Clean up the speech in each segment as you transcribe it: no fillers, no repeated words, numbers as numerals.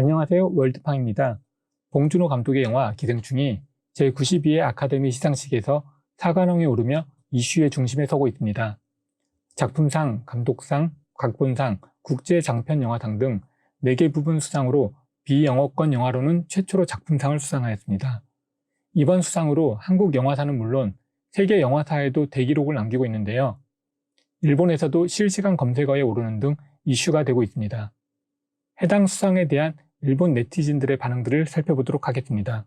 안녕하세요. 월드팡입니다. 봉준호 감독의 영화 기생충이 제92회 아카데미 시상식에서 사관왕에 오르며 이슈의 중심에 서고 있습니다. 작품상, 감독상, 각본상, 국제장편영화상 등 4개 부분 수상으로 비영어권 영화로는 최초로 작품상을 수상하였습니다. 이번 수상으로 한국 영화사는 물론 세계 영화사에도 대기록을 남기고 있는데요. 일본에서도 실시간 검색어에 오르는 등 이슈가 되고 있습니다. 해당 수상에 대한 일본 네티즌들의 반응들을 살펴보도록 하겠습니다.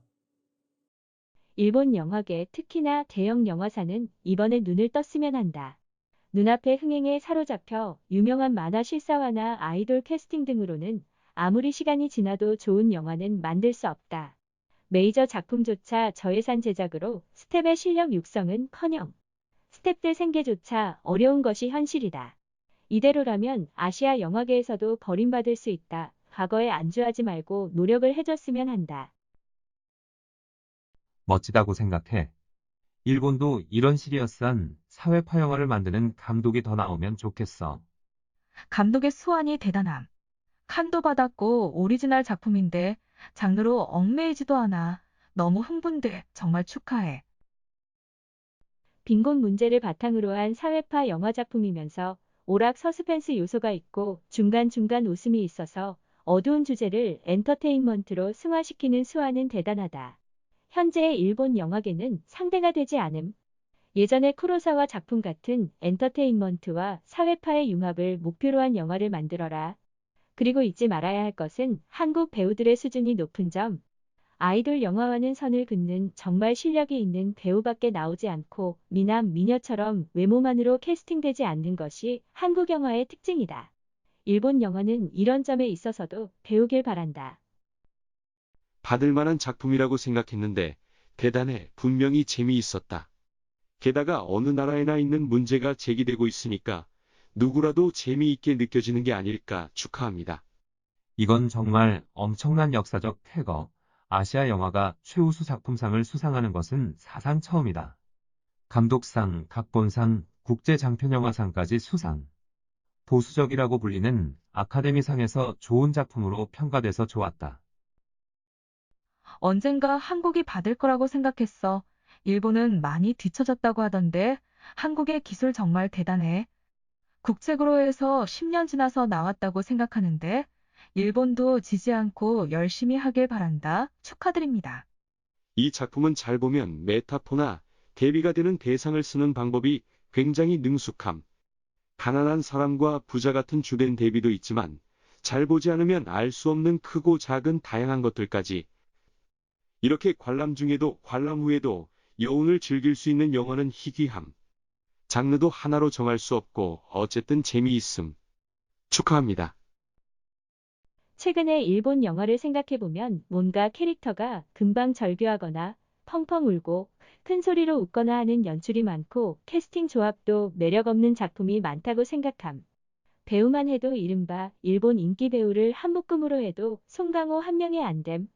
일본 영화계, 특히나 대형 영화사는 이번에 눈을 떴으면 한다. 눈앞의 흥행에 사로잡혀 유명한 만화 실사화나 아이돌 캐스팅 등으로는 아무리 시간이 지나도 좋은 영화는 만들 수 없다. 메이저 작품조차 저예산 제작으로 스텝의 실력 육성은커녕 스텝들 생계조차 어려운 것이 현실이다. 이대로라면 아시아 영화계에서도 버림받을 수 있다. 과거에 안주하지 말고 노력을 해줬으면 한다. 멋지다고 생각해. 일본도 이런 시리어스한 사회파 영화를 만드는 감독이 더 나오면 좋겠어. 감독의 수완이 대단함. 칸도 받았고 오리지널 작품인데 장르로 얽매이지도 않아. 너무 흥분돼. 정말 축하해. 빈곤 문제를 바탕으로 한 사회파 영화 작품이면서 오락 서스펜스 요소가 있고 중간중간 웃음이 있어서 어두운 주제를 엔터테인먼트로 승화시키는 수완은 대단하다. 현재의 일본 영화계는 상대가 되지 않음. 예전의 쿠로사와 작품 같은 엔터테인먼트와 사회파의 융합을 목표로 한 영화를 만들어라. 그리고 잊지 말아야 할 것은 한국 배우들의 수준이 높은 점. 아이돌 영화와는 선을 긋는 정말 실력이 있는 배우밖에 나오지 않고 미남, 미녀처럼 외모만으로 캐스팅되지 않는 것이 한국 영화의 특징이다. 일본 영화는 이런 점에 있어서도 배우길 바란다. 받을 만한 작품이라고 생각했는데 대단해. 분명히 재미있었다. 게다가 어느 나라에나 있는 문제가 제기되고 있으니까 누구라도 재미있게 느껴지는 게 아닐까. 축하합니다. 이건 정말 엄청난 역사적 쾌거. 아시아 영화가 최우수 작품상을 수상하는 것은 사상 처음이다. 감독상, 각본상, 국제장편영화상까지 수상. 보수적이라고 불리는 아카데미상에서 좋은 작품으로 평가돼서 좋았다. 언젠가 한국이 받을 거라고 생각했어. 일본은 많이 뒤처졌다고 하던데 한국의 기술 정말 대단해. 국책으로 해서 10년 지나서 나왔다고 생각하는데 일본도 지지 않고 열심히 하길 바란다. 축하드립니다. 이 작품은 잘 보면 메타포나 대비가 되는 대상을 쓰는 방법이 굉장히 능숙함. 가난한 사람과 부자 같은 주된 대비도 있지만 잘 보지 않으면 알 수 없는 크고 작은 다양한 것들까지. 이렇게 관람 중에도 관람 후에도 여운을 즐길 수 있는 영화는 희귀함. 장르도 하나로 정할 수 없고 어쨌든 재미있음. 축하합니다. 최근에 일본 영화를 생각해보면 뭔가 캐릭터가 금방 절규하거나 펑펑 울고 큰 소리로 웃거나 하는 연출이 많고 캐스팅 조합도 매력 없는 작품이 많다고 생각함. 배우만 해도 이른바 일본 인기 배우를 한 묶음으로 해도 송강호 한 명에 안 됨.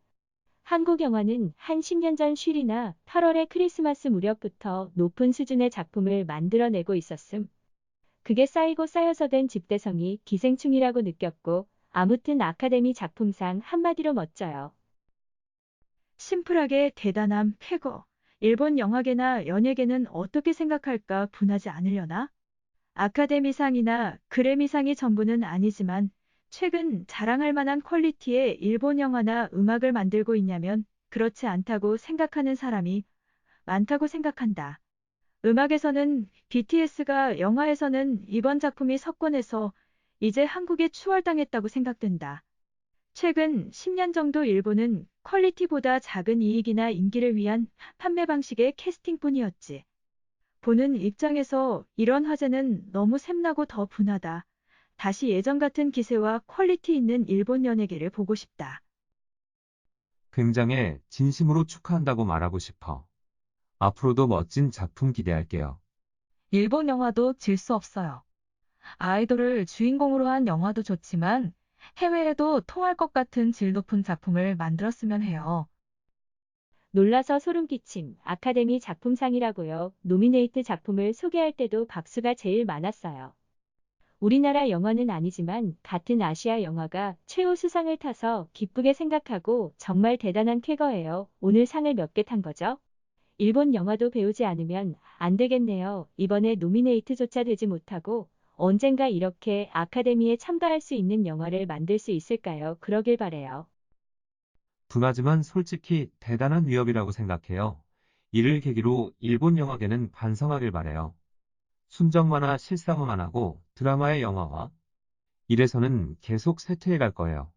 한국 영화는 한 10년 전 쉬리나 8월의 크리스마스 무렵부터 높은 수준의 작품을 만들어내고 있었음. 그게 쌓이고 쌓여서 된 집대성이 기생충이라고 느꼈고 아무튼 아카데미 작품상 한마디로 멋져요. 심플하게 대단함 쾌거. 일본 영화계나 연예계는 어떻게 생각할까 분하지 않으려나? 아카데미상이나 그래미상이 전부는 아니지만 최근 자랑할 만한 퀄리티의 일본 영화나 음악을 만들고 있냐면 그렇지 않다고 생각하는 사람이 많다고 생각한다. 음악에서는 BTS가 영화에서는 이번 작품이 석권해서 이제 한국에 추월당했다고 생각된다. 최근 10년 정도 일본은 퀄리티보다 작은 이익이나 인기를 위한 판매 방식의 캐스팅뿐이었지. 보는 입장에서 이런 화제는 너무 샘나고 더 분하다. 다시 예전 같은 기세와 퀄리티 있는 일본 연예계를 보고 싶다. 굉장히 진심으로 축하한다고 말하고 싶어. 앞으로도 멋진 작품 기대할게요. 일본 영화도 질 수 없어요. 아이돌을 주인공으로 한 영화도 좋지만 해외에도 통할 것 같은 질 높은 작품을 만들었으면 해요. 놀라서 소름 끼침. 아카데미 작품상이라고요. 노미네이트 작품을 소개할 때도 박수가 제일 많았어요. 우리나라 영화는 아니지만 같은 아시아 영화가 최우 수상을 타서 기쁘게 생각하고 정말 대단한 쾌거예요. 오늘 상을 몇 개 탄 거죠? 일본 영화도 배우지 않으면 안 되겠네요. 이번에 노미네이트조차 되지 못하고 언젠가 이렇게 아카데미에 참가할 수 있는 영화를 만들 수 있을까요? 그러길 바래요. 둔하지만 솔직히 대단한 위협이라고 생각해요. 이를 계기로 일본 영화계는 반성하길 바래요. 순정만화 실사화만 하고 드라마의 영화화. 이래서는 계속 쇠퇴해 갈 거예요.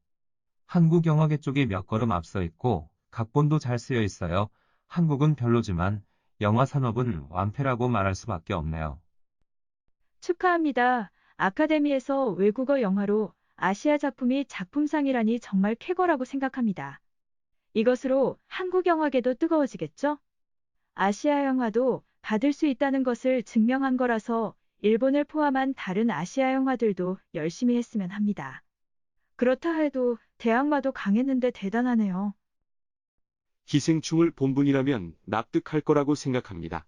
한국 영화계 쪽이 몇 걸음 앞서 있고 각본도 잘 쓰여 있어요. 한국은 별로지만 영화 산업은 완패라고 말할 수밖에 없네요. 축하합니다. 아카데미에서 외국어 영화로 아시아 작품이 작품상이라니 정말 쾌거라고 생각합니다. 이것으로 한국 영화계도 뜨거워지겠죠? 아시아 영화도 받을 수 있다는 것을 증명한 거라서 일본을 포함한 다른 아시아 영화들도 열심히 했으면 합니다. 그렇다 해도 대항마도 강했는데 대단하네요. 기생충을 본 분이라면 납득할 거라고 생각합니다.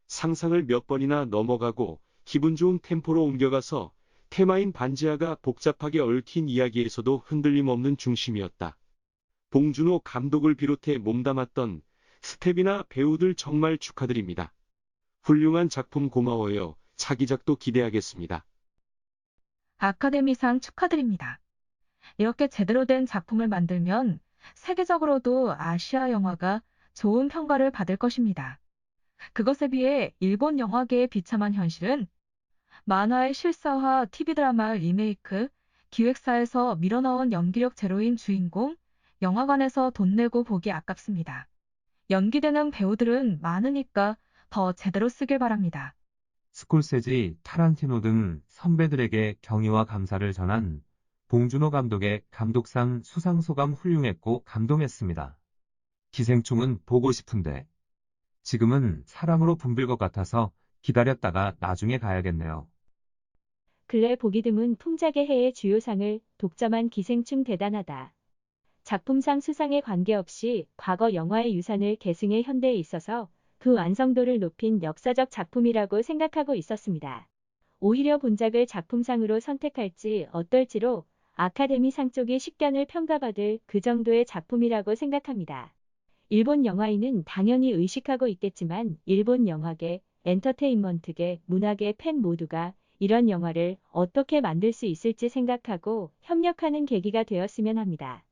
상상을 몇 번이나 넘어가고 기분 좋은 템포로 옮겨가서 테마인 반지하가 복잡하게 얽힌 이야기에서도 흔들림 없는 중심이었다. 봉준호 감독을 비롯해 몸담았던 스텝이나 배우들 정말 축하드립니다. 훌륭한 작품 고마워요. 차기작도 기대하겠습니다. 아카데미상 축하드립니다. 이렇게 제대로 된 작품을 만들면 세계적으로도 아시아 영화가 좋은 평가를 받을 것입니다. 그것에 비해 일본 영화계의 비참한 현실은 만화의 실사화, TV 드라마 리메이크, 기획사에서 밀어넣은 연기력 제로인 주인공, 영화관에서 돈 내고 보기 아깝습니다. 연기되는 배우들은 많으니까 더 제대로 쓰길 바랍니다. 스콜세지, 타란티노 등 선배들에게 경의와 감사를 전한 봉준호 감독의 감독상 수상 소감 훌륭했고 감동했습니다. 기생충은 보고 싶은데 지금은 사랑으로 붐빌 것 같아서 기다렸다가 나중에 가야겠네요. 근래 보기 드문 풍작의 해의 주요상을 독점한 기생충 대단하다. 작품상 수상에 관계없이 과거 영화의 유산을 계승해 현대에 있어서 그 완성도를 높인 역사적 작품이라고 생각하고 있었습니다. 오히려 본작을 작품상으로 선택할지 어떨지로 아카데미상 쪽이 식견을 평가받을 그 정도의 작품이라고 생각합니다. 일본 영화인은 당연히 의식하고 있겠지만 일본 영화계, 엔터테인먼트계, 문화계 팬 모두가 이런 영화를 어떻게 만들 수 있을지 생각하고 협력하는 계기가 되었으면 합니다.